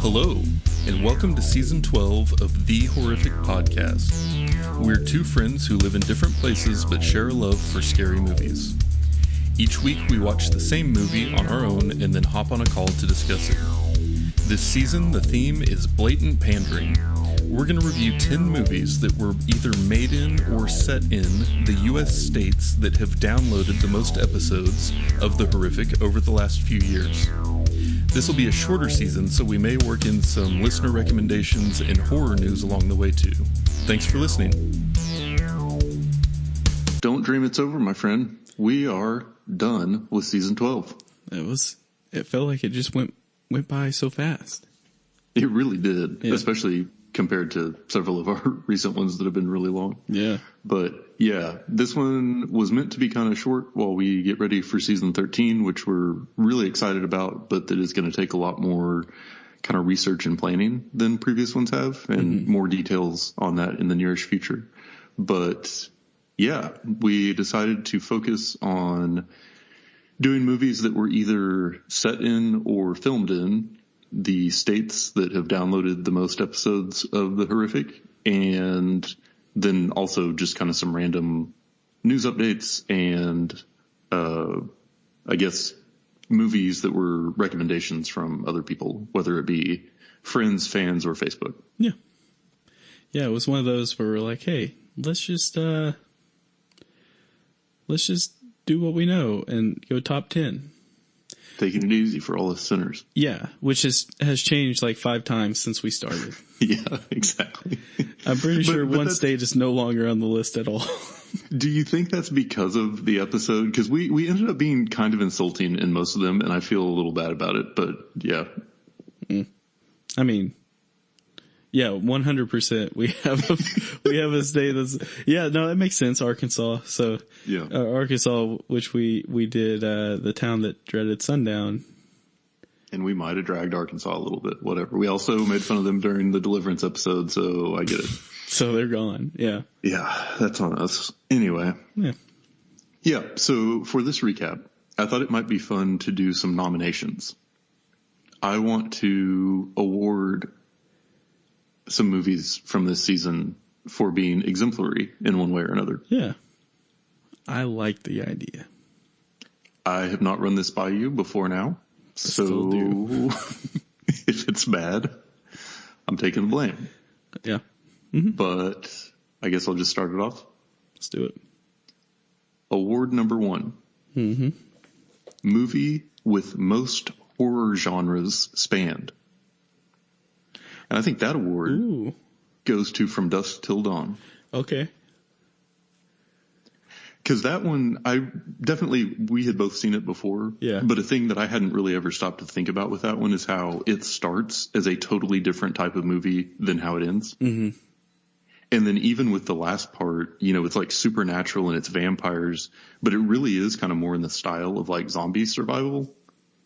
Hello, and welcome to Season 12 of The Horrific Podcast. We're two friends who live in different places but share a love for scary movies. Each week we watch the same movie on our own and then hop on a call to discuss it. This season, the theme is blatant pandering. We're going to review 10 movies that were either made in or set in the U.S. states that have downloaded the most episodes of The Horrific over the last few years. This will be a shorter season, so we may work in some listener recommendations and horror news along the way too. Thanks for listening. Don't dream it's over, my friend. We are done with season 12. It felt like it just went by so fast. It really did, yeah. Especially compared to several of our recent ones that have been really long. Yeah. But yeah, this one was meant to be kind of short while we get ready for season 13, which we're really excited about, but that is going to take a lot more kind of research and planning than previous ones have, and more details on that in the nearest future. But yeah, we decided to focus on doing movies that were either set in or filmed in the states that have downloaded the most episodes of The Horrific, and then also just kind of some random news updates and I guess movies that were recommendations from other people, whether it be friends, fans, or Facebook. Yeah. Yeah, it was one of those where we're like, hey, let's just do what we know and go top 10. Taking it easy for all the sinners. Yeah, which has changed like 5 times since we started. Yeah, exactly. I'm pretty sure one state is no longer on the list at all. Do you think that's because of the episode? Because we ended up being kind of insulting in most of them, and I feel a little bad about it, but yeah. I mean, yeah, 100%. We have a state that's, yeah, no, that makes sense. Arkansas. So yeah, Arkansas, which we did, the town that dreaded sundown. And we might have dragged Arkansas a little bit, whatever. We also made fun of them during the Deliverance episode, so I get it. So they're gone. Yeah. Yeah, that's on us. Anyway. Yeah. Yeah. So for this recap, I thought it might be fun to do some nominations. I want to award some movies from this season for being exemplary in one way or another. Yeah. I like the idea. I have not run this by you before now. So if it's bad, I'm taking the blame. Yeah. Mm-hmm. But I guess I'll just start it off. Let's do it. Award number 1. Mm-hmm. Movie with most horror genres spanned. And I think that award goes to From Dusk Till Dawn. Okay. Because that one, we had both seen it before. Yeah. But a thing that I hadn't really ever stopped to think about with that one is how it starts as a totally different type of movie than how it ends. Mm-hmm. And then even with the last part, it's like supernatural and it's vampires, but it really is kind of more in the style of like zombie survival.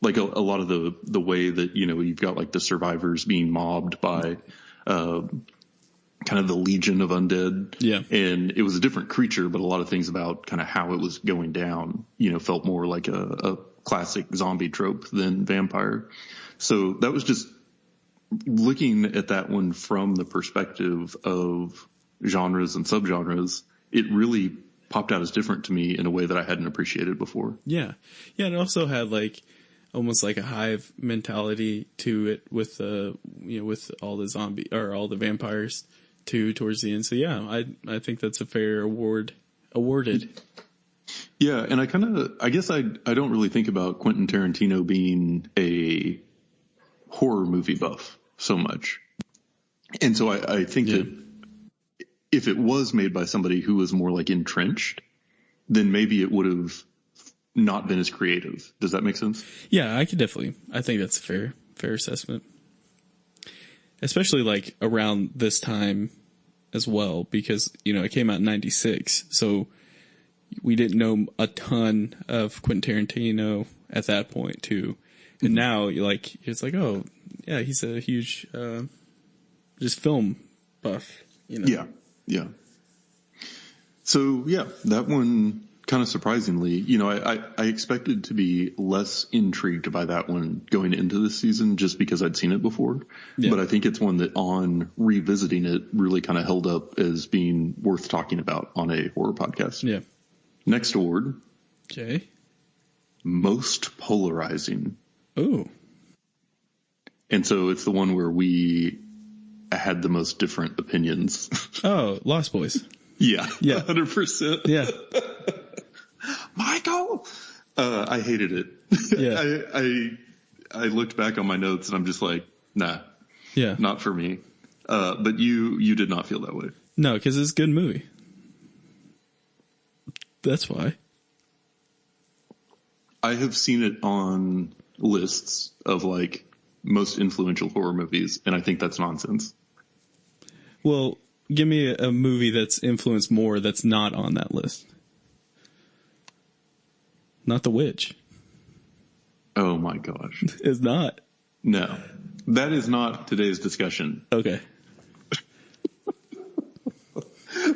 Like a lot of the way that, you've got like the survivors being mobbed by, kind of the legion of undead. Yeah. And it was a different creature, but a lot of things about kind of how it was going down, felt more like a classic zombie trope than vampire. So that was just looking at that one from the perspective of genres and subgenres. It really popped out as different to me in a way that I hadn't appreciated before. Yeah. Yeah. And it also had like almost like a hive mentality to it with with all the zombie or all the vampires too towards the end. So yeah, I think that's a fair awarded. Yeah. And I guess I don't really think about Quentin Tarantino being a horror movie buff so much. And so I think that if it was made by somebody who was more like entrenched, then maybe it would have not been as creative. Does that make sense? Yeah, I think that's a fair assessment. Especially like around this time as well, because, it came out in 96. So we didn't know a ton of Quentin Tarantino at that point too. And now it's like, oh yeah, he's a huge, just film buff, Yeah. Yeah. So yeah, that one kind of surprisingly, you know, I expected to be less intrigued by that one going into this season just because I'd seen it before. Yeah. But I think it's one that on revisiting it really kind of held up as being worth talking about on a horror podcast. Yeah. Next award. Okay. Most polarizing. Oh. And so it's the one where we had the most different opinions. Oh, Lost Boys. Yeah. Yeah. 100%. Yeah. Michael! I hated it. Yeah. I looked back on my notes and I'm just like, nah. Yeah. Not for me. But you did not feel that way. No, because it's a good movie. That's why. I have seen it on lists of like most influential horror movies, and I think that's nonsense. Well, give me a movie that's influenced more that's not on that list. Not The Witch. Oh my gosh. It's not. No. That is not today's discussion. Okay.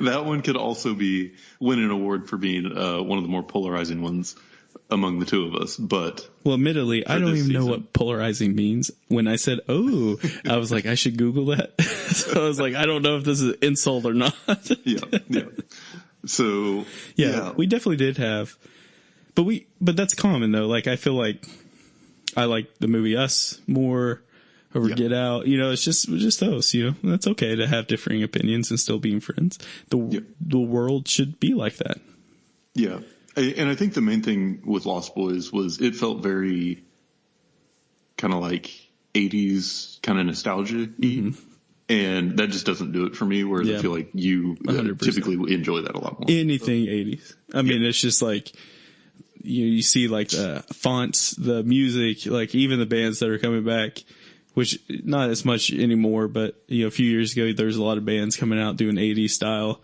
That one could also win an award for being one of the more polarizing ones among the two of us, but... Well, admittedly, I don't even know what polarizing means. When I said, oh, I was like, I should Google that. So I was like, I don't know if this is an insult or not. Yeah. So... Yeah, we definitely did have... But that's common, though. Like, I feel like I like the movie Us more over Get Out. You know, it's just those, you know. That's okay to have differing opinions and still being friends. The world should be like that. Yeah. And I think the main thing with Lost Boys was it felt very kind of like 80s kind of nostalgia-y. Mm-hmm. And that just doesn't do it for me, whereas I feel like you typically enjoy that a lot more. Anything 80s. I mean, it's just like... You see like the fonts, the music, like even the bands that are coming back, which not as much anymore, but you know, a few years ago, there's a lot of bands coming out doing 80s style.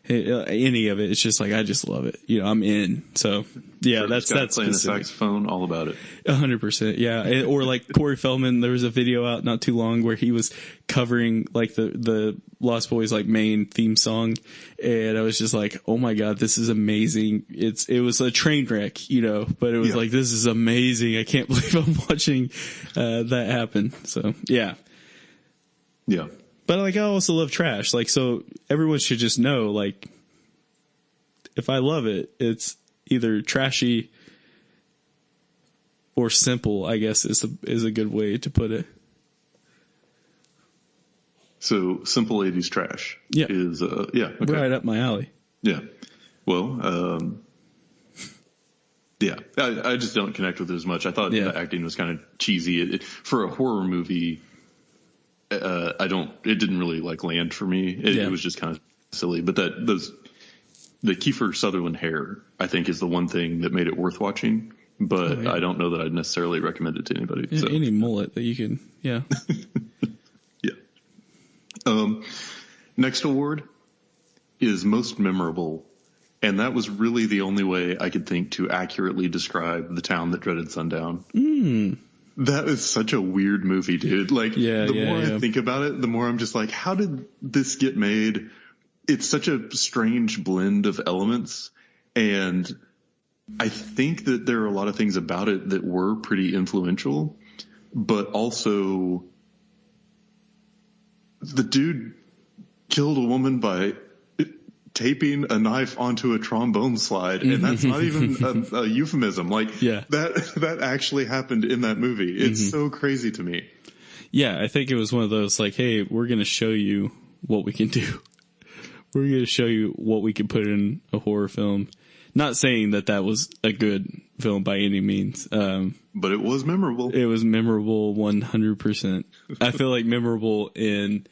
Any of it, it's just like, I just love it. You know, I'm in. So yeah, sure, that's playing the saxophone, all about it. 100%. Yeah. Or like Corey Feldman, there was a video out not too long where he was covering like the Lost Boys like main theme song. And I was just like, oh my God, this is amazing. It was a train wreck, you know, but it was like, this is amazing. I can't believe I'm watching, that happen. So yeah. Yeah. But like, I also love trash. Like, so everyone should just know, like, if I love it, it's either trashy or simple, I guess is a good way to put it. So simple 80s trash is, okay. Right up my alley. Yeah. Well, yeah, I just don't connect with it as much. I thought the acting was kind of cheesy. For a horror movie, it didn't really like land for me. It was just kind of silly, but the Kiefer Sutherland hair, I think, is the one thing that made it worth watching, but I don't know that I'd necessarily recommend it to anybody. Yeah, so. Any mullet that you can. Yeah. Yeah. Next award is most memorable. And that was really the only way I could think to accurately describe The Town That Dreaded Sundown. That is such a weird movie, dude. Like, the more I think about it, the more I'm just like, how did this get made? It's such a strange blend of elements. And I think that there are a lot of things about it that were pretty influential, but also the dude killed a woman by taping a knife onto a trombone slide, and that's not even a euphemism. Like, that actually happened in that movie. It's so crazy to me. Yeah, I think it was one of those like, hey, we're going to show you what we can do. We're going to show you what we can put in a horror film. Not saying that was a good film by any means. But it was memorable. It was memorable 100%. I feel like memorable in...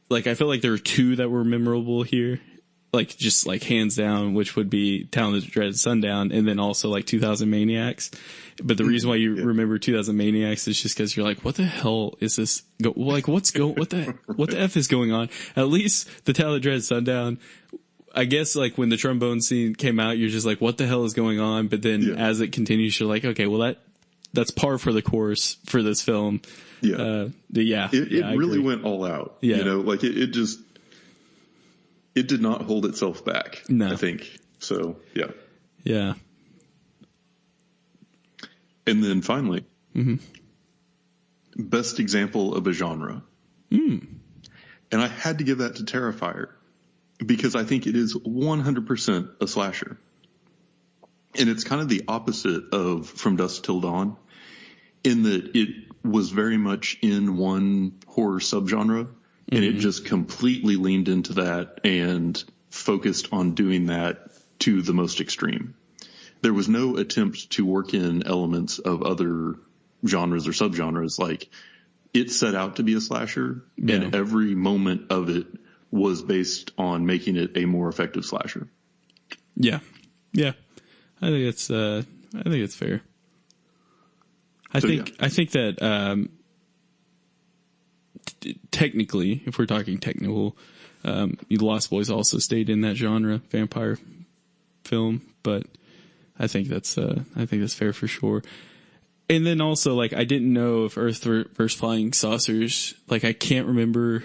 Like, I feel like there were two that were memorable here. Like, just like hands down, which would be Town That Dreaded Sundown, and then also like 2000 Maniacs. But the reason why you remember 2000 Maniacs is just because you're like, what the hell is this? What the F is going on? At least the Town That Dreaded Sundown, I guess like when the trombone scene came out, you're just like, what the hell is going on? But then as it continues, you're like, okay, well that's par for the course for this film. Yeah. It really went all out. Yeah. You know, like it did not hold itself back. No. I think. So, yeah. Yeah. And then finally, best example of a genre. And I had to give that to Terrifier because I think it is 100% a slasher. And it's kind of the opposite of From Dusk Till Dawn in that it was very much in one horror subgenre and it just completely leaned into that and focused on doing that to the most extreme. There was no attempt to work in elements of other genres or subgenres. Like, it set out to be a slasher, and every moment of it was based on making it a more effective slasher. Yeah. Yeah. I think it's fair. I think that, technically, if we're talking technical, The Lost Boys also stayed in that genre, vampire film, but I think that's fair for sure. And then also, like, I didn't know if Earth versus Flying Saucers, like, I can't remember.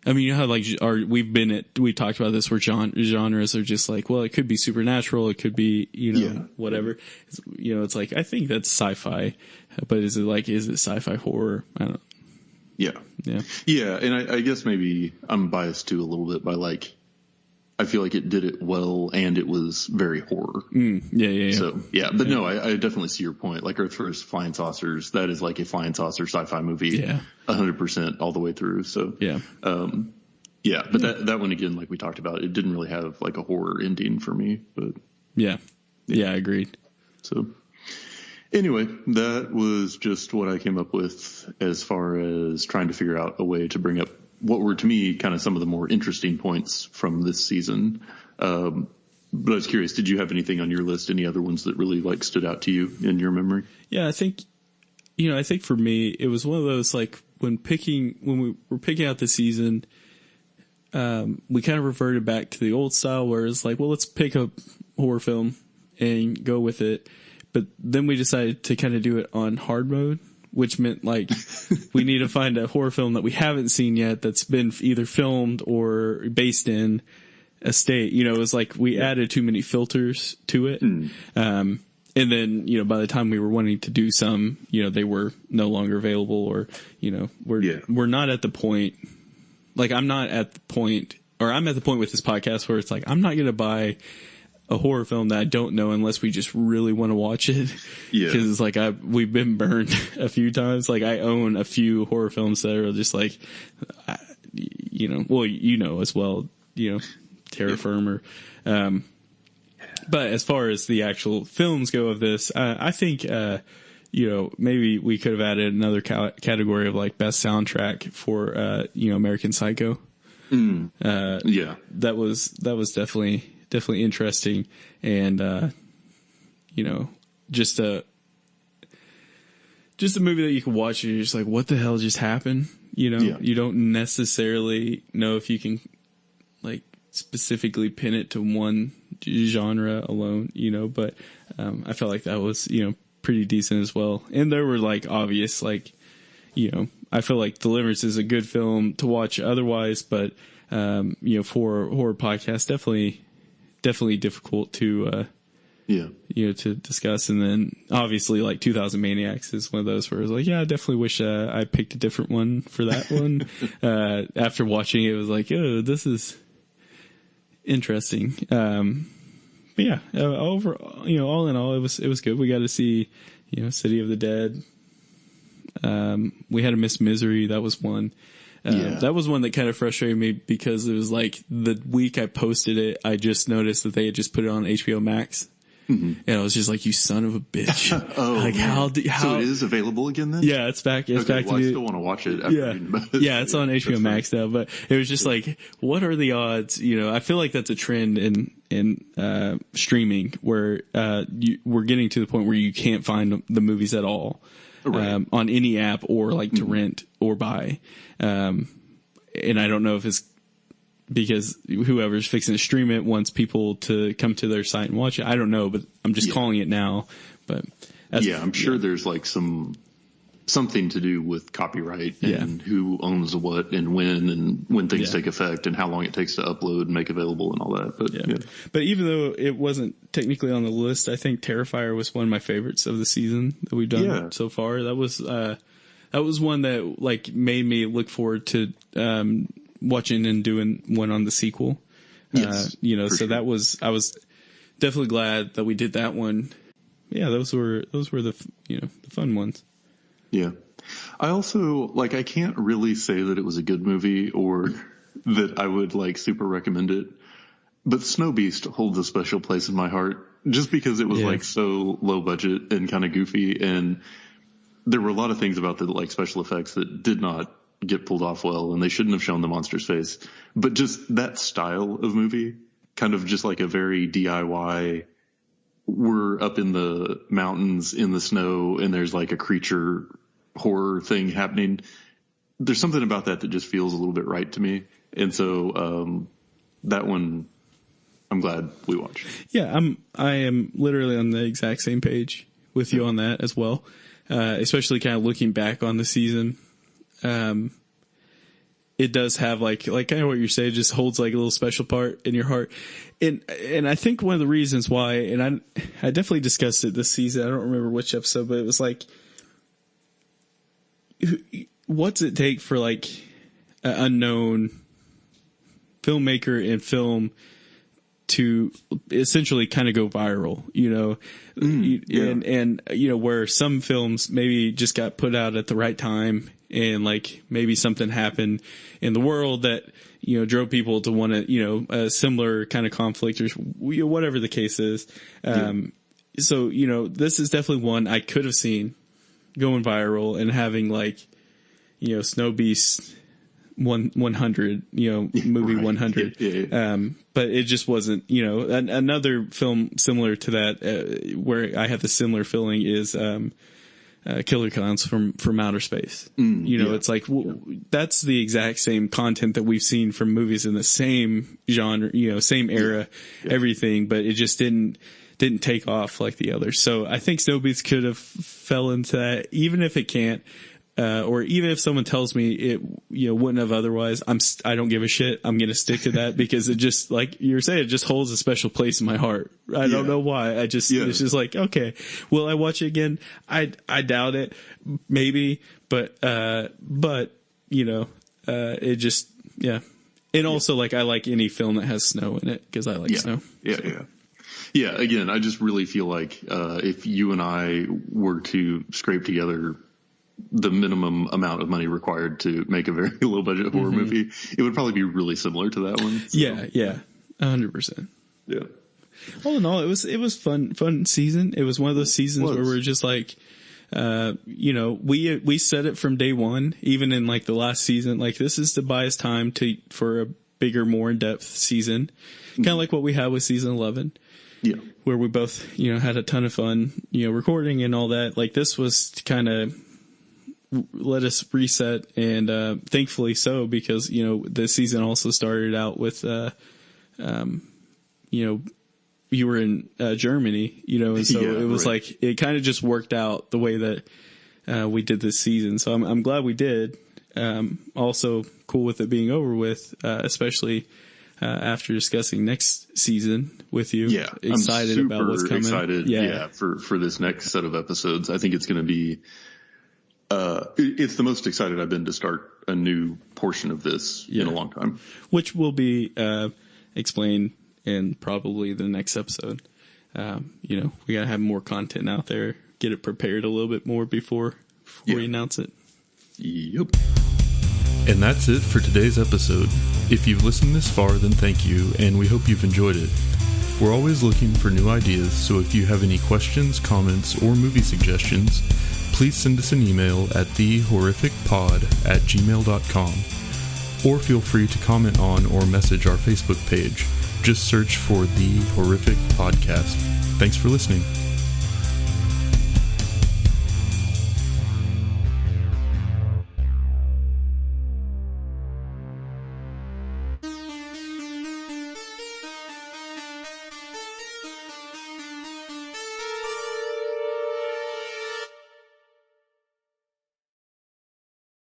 I mean, you know how, like, we talked about this where genres are just like, well, it could be supernatural, it could be, whatever. It's like, I think that's sci-fi, but is it sci-fi horror? I don't know. Yeah. Yeah. Yeah. And I guess maybe I'm biased too a little bit by, like, I feel like it did it well and it was very horror. Yeah. So, yeah. But no, I definitely see your point. Like, Earth vs. Flying Saucers, that is like a flying saucer sci-fi movie. Yeah. 100% all the way through. So, yeah. But that one, again, like we talked about, it didn't really have like a horror ending for me. But yeah, I agreed. So, anyway, that was just what I came up with as far as trying to figure out a way to bring up what were, to me, kind of some of the more interesting points from this season. But I was curious, did you have anything on your list, any other ones that really like stood out to you in your memory? Yeah, I think for me, it was one of those, like, when we were picking out the season, we kind of reverted back to the old style where it's like, well, let's pick a horror film and go with it. But then we decided to kind of do it on hard mode, which meant, like, we need to find a horror film that we haven't seen yet that's been either filmed or based in a state. It was like we added too many filters to it. And then, by the time we were wanting to do some, they were no longer available, or, we're not at the point, like, I'm at the point with this podcast where it's like, I'm not going to buy a horror film that I don't know unless we just really want to watch it. Yeah. Cause it's like we've been burned a few times. Like, I own a few horror films that are just like, as well, Terra Firma. But as far as the actual films go of this, I think, maybe we could have added another category of, like, best soundtrack for, American Psycho. Yeah. That was definitely interesting, and just a movie that you can watch and you're just like, what the hell just happened? You don't necessarily know if you can, like, specifically pin it to one genre alone, but I felt like that was pretty decent as well. And there were, like, obvious, like, I feel like Deliverance is a good film to watch otherwise, but for a horror podcast, definitely difficult to to discuss. And then obviously, like, 2000 Maniacs is one of those where I was like, yeah, I definitely wish I picked a different one for that one. After watching it, was like, oh, this is interesting. But yeah, all in all, it was good. We got to see, City of the Dead. We had a Miss Misery. That was one. That was one that kind of frustrated me because it was like the week I posted it, I just noticed that they had just put it on HBO Max. And I was just like, you son of a bitch. Like, how? So it is available again then? Yeah, it's back. It's back. Well, I still want to watch it. Yeah, it's on HBO Max now, but it was just like, what are the odds? I feel like that's a trend in streaming where, we're getting to the point where you can't find the movies at all. Right. On any app or, like, to rent or buy. And I don't know if it's because whoever's fixing to stream it wants people to come to their site and watch it. I don't know, but I'm just calling it now. But I'm sure there's, like, some something to do with copyright and who owns what and when things take effect and how long it takes to upload and make available and all that. But even though it wasn't technically on the list, I think Terrifier was one of my favorites of the season that we've done so far. That was one that like made me look forward to watching and doing one on the sequel. Yes, so sure. I was definitely glad that we did that one. Yeah, those were the the fun ones. Yeah. I also, I can't really say that it was a good movie or that I would, super recommend it. But Snow Beast holds a special place in my heart just because it was, so low budget and kind of goofy. And there were a lot of things about the, special effects that did not get pulled off well, and they shouldn't have shown the monster's face. But just that style of movie, kind of just like a very DIY, we're up in the mountains in the snow and there's a creature horror thing happening. There's something about that just feels a little bit right to me. And so, that one, I'm glad we watched. Yeah. I am literally on the exact same page with you on that as well. Especially kind of looking back on the season. It does have like kind of what you're saying, just holds a little special part in your heart. And I think one of the reasons why, and I definitely discussed it this season. I don't remember which episode, but it was what's it take for an unknown filmmaker in film to essentially kind of go viral, and where some films maybe just got put out at the right time and maybe something happened in the world that, drove people to want to, a similar kind of conflict or whatever the case is. So, this is definitely one I could have seen going viral and having Snow Beast 100, movie right. 100. But it just wasn't, another film similar to that, where I have the similar feeling is, Killer Clowns from Outer Space. It's that's the exact same content that we've seen from movies in the same genre, same era, everything, but it just didn't take off like the others. So I think Snow Beast could have fell into that, even if it can't. Or even if someone tells me it, wouldn't have otherwise, I don't give a shit. I'm going to stick to that because it just, like you're saying, it just holds a special place in my heart. I don't know why. It's just okay. Will I watch it again? I doubt it. Maybe, but, it just, yeah. And also, I like any film that has snow in it because I like snow. Yeah. Again, I just really feel like, if you and I were to scrape together the minimum amount of money required to make a very low budget horror movie, it would probably be really similar to that one. So. Yeah. 100%. Yeah. All in all, it was fun season. It was one of those seasons where we're just we said it from day one, even in the last season, this is to buy us time for a bigger, more in-depth season. Kind of like what we had with season 11. Yeah. Where we both, had a ton of fun, recording and all that. This was kind of, let us reset, and thankfully so, because the season also started out with you were in Germany, and so it was it kind of just worked out the way that we did this season. So I'm glad we did. Also cool with it being over with, especially after discussing next season with you. Yeah, excited about what's coming. Excited, for this next set of episodes. I think it's going to be. It's the most excited I've been to start a new portion of this in a long time. Which will be explained in probably the next episode. We gotta have more content out there, get it prepared a little bit more before we announce it. Yep. And that's it for today's episode. If you've listened this far, then thank you, and we hope you've enjoyed it. We're always looking for new ideas, so if you have any questions, comments, or movie suggestions, please send us an email at thehorrificpod@gmail.com, or feel free to comment on or message our Facebook page. Just search for The Horrific Podcast. Thanks for listening.